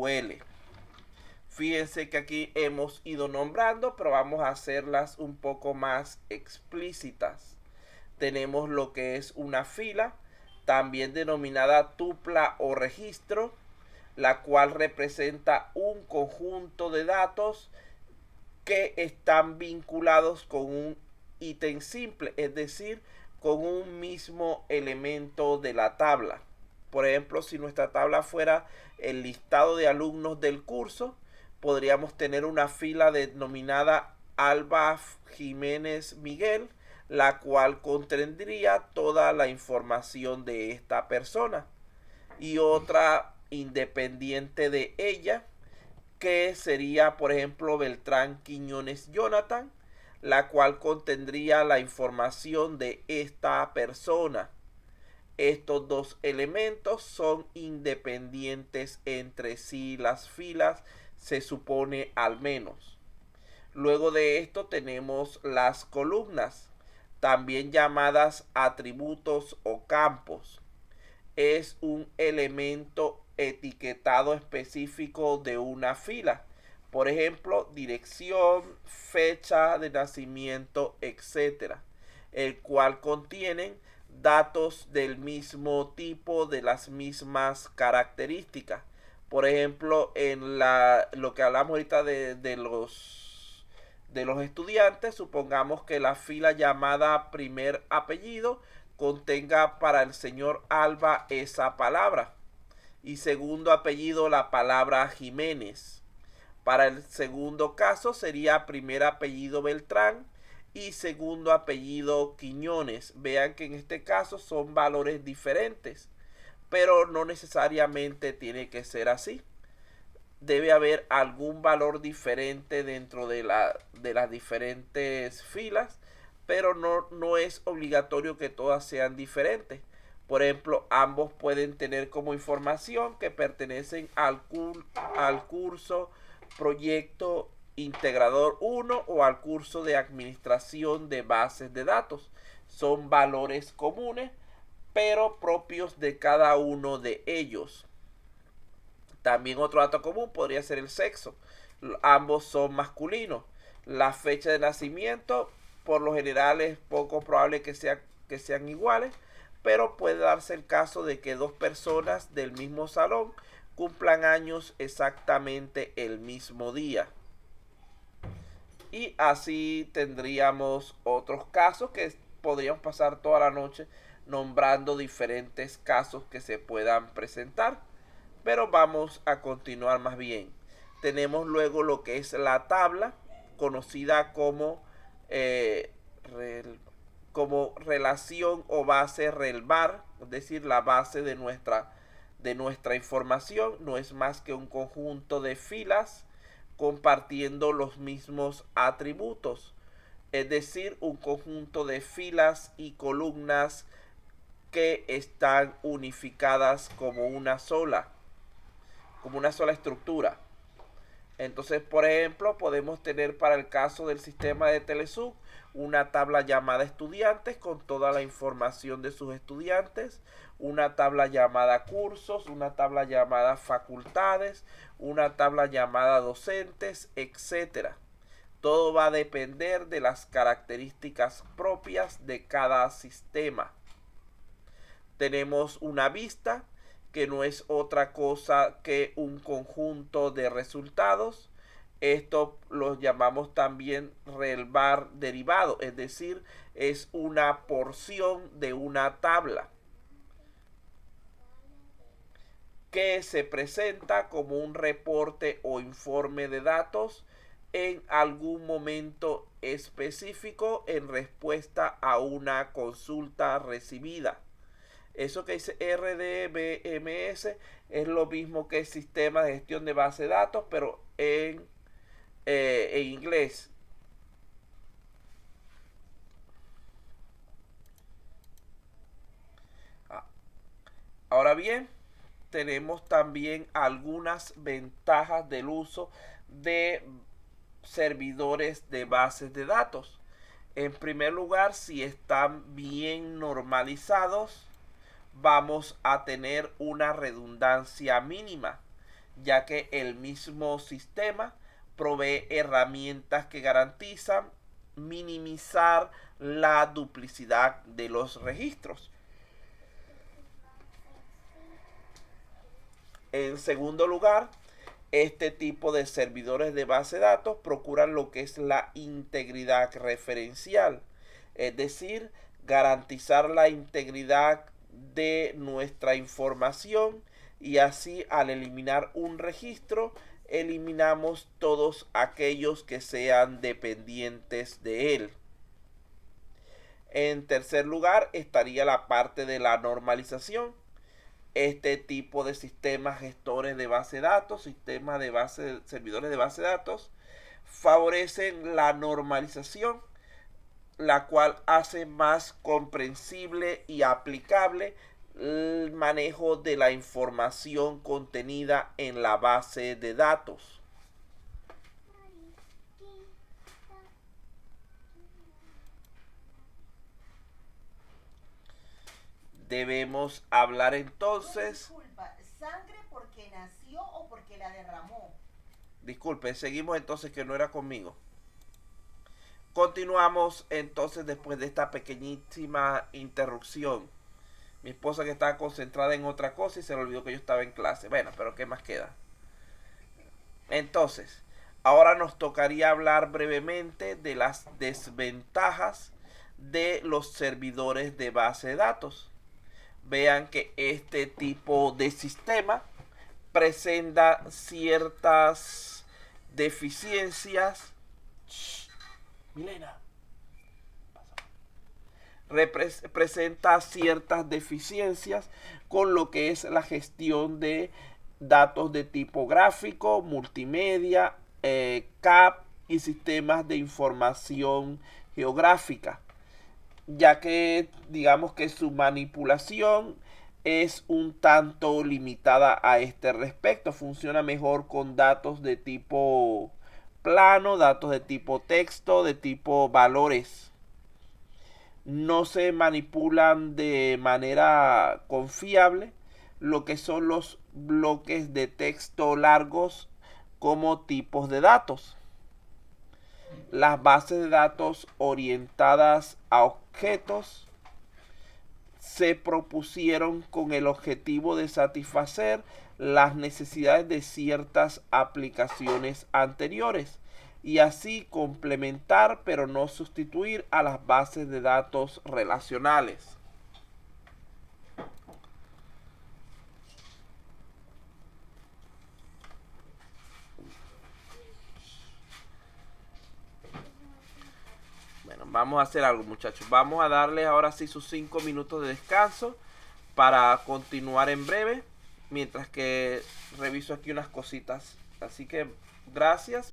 SQL. Fíjense que aquí hemos ido nombrando, pero vamos a hacerlas un poco más explícitas. Tenemos lo que es una fila, también denominada tupla o registro, la cual representa un conjunto de datos que están vinculados con un ítem simple, es decir, con un mismo elemento de la tabla. Por ejemplo, si nuestra tabla fuera el listado de alumnos del curso, podríamos tener una fila denominada Alba Jiménez Miguel, la cual contendría toda la información de esta persona, y otra independiente de ella, que sería, por ejemplo, Beltrán Quiñones Jonathan, la cual contendría la información de esta persona. Estos dos elementos son independientes entre sí, las filas, se supone al menos. Luego de esto tenemos las columnas, también llamadas atributos o campos. Es un elemento etiquetado específico de una fila. Por ejemplo, dirección, fecha de nacimiento, etcétera, el cual contienen datos del mismo tipo, de las mismas características. Por ejemplo, en lo que hablamos ahorita de los estudiantes, supongamos que la fila llamada primer apellido contenga para el señor Alba esa palabra, y segundo apellido la palabra Jiménez. Para el segundo caso sería primer apellido Beltrán y segundo apellido Quiñones. Vean que en este caso son valores diferentes, pero no necesariamente tiene que ser así. Debe haber algún valor diferente dentro de las diferentes filas, pero no es obligatorio que todas sean diferentes. Por ejemplo, ambos pueden tener como información que pertenecen al curso Proyecto Integrador 1 o al curso de Administración de Bases de Datos. Son valores comunes, pero propios de cada uno de ellos. También otro dato común podría ser el sexo. Ambos son masculinos. La fecha de nacimiento, por lo general, es poco probable que sean iguales, pero puede darse el caso de que dos personas del mismo salón cumplan años exactamente el mismo día. Y así tendríamos otros casos que podríamos pasar toda la noche nombrando diferentes casos que se puedan presentar. Pero vamos a continuar más bien. Tenemos luego lo que es la tabla, conocida como relación o base relvar, es decir, la base de nuestra información. No es más que un conjunto de filas compartiendo los mismos atributos, es decir, un conjunto de filas y columnas que están unificadas como una sola estructura. Entonces, por ejemplo, podemos tener para el caso del sistema de Telesub una tabla llamada estudiantes con toda la información de sus estudiantes, una tabla llamada cursos, una tabla llamada facultades, una tabla llamada docentes, etcétera. Todo va a depender de las características propias de cada sistema. Tenemos una vista, que no es otra cosa que un conjunto de resultados. Esto los llamamos también relvar derivado, es decir, es una porción de una tabla que se presenta como un reporte o informe de datos en algún momento específico en respuesta a una consulta recibida. Eso que dice RDBMS es lo mismo que el sistema de gestión de base de datos, pero en inglés. Ahora bien, tenemos también algunas ventajas del uso de servidores de bases de datos. En primer lugar, si están bien normalizados, vamos a tener una redundancia mínima. ya que el mismo sistema provee herramientas que garantizan minimizar la duplicidad de los registros. En segundo lugar, este tipo de servidores de base de datos procuran lo que es la integridad referencial, es decir, garantizar la integridad de nuestra información, y así al eliminar un registro eliminamos todos aquellos que sean dependientes de él. En tercer lugar estaría la parte de la normalización. Este tipo de sistemas gestores de base de datos, sistemas de servidores de base de datos, favorecen la normalización, la cual hace más comprensible y aplicable el manejo de la información contenida en la base de datos. Debemos hablar entonces. Disculpa, ¿sangre porque nació o porque la derramó? Disculpe, seguimos entonces, que no era conmigo. Continuamos entonces después de esta pequeñísima interrupción. Mi esposa, que estaba concentrada en otra cosa y se le olvidó que yo estaba en clase. Bueno, pero ¿qué más queda? Entonces, ahora nos tocaría hablar brevemente de las desventajas de los servidores de base de datos. Vean que este tipo de sistema presenta ciertas deficiencias. Milena. Presenta ciertas deficiencias con lo que es la gestión de datos de tipo gráfico, multimedia, CAP y sistemas de información geográfica, ya que digamos que su manipulación es un tanto limitada a este respecto. Funciona mejor con datos de tipo plano, datos de tipo texto, de tipo valores. No se manipulan de manera confiable lo que son los bloques de texto largos como tipos de datos. Las bases de datos orientadas a objetos se propusieron con el objetivo de satisfacer las necesidades de ciertas aplicaciones anteriores y así complementar pero no sustituir a las bases de datos relacionales. Bueno, vamos a hacer algo, muchachos. Vamos a darles ahora sí sus 5 minutos de descanso para continuar en breve, mientras que reviso aquí unas cositas. Así que gracias.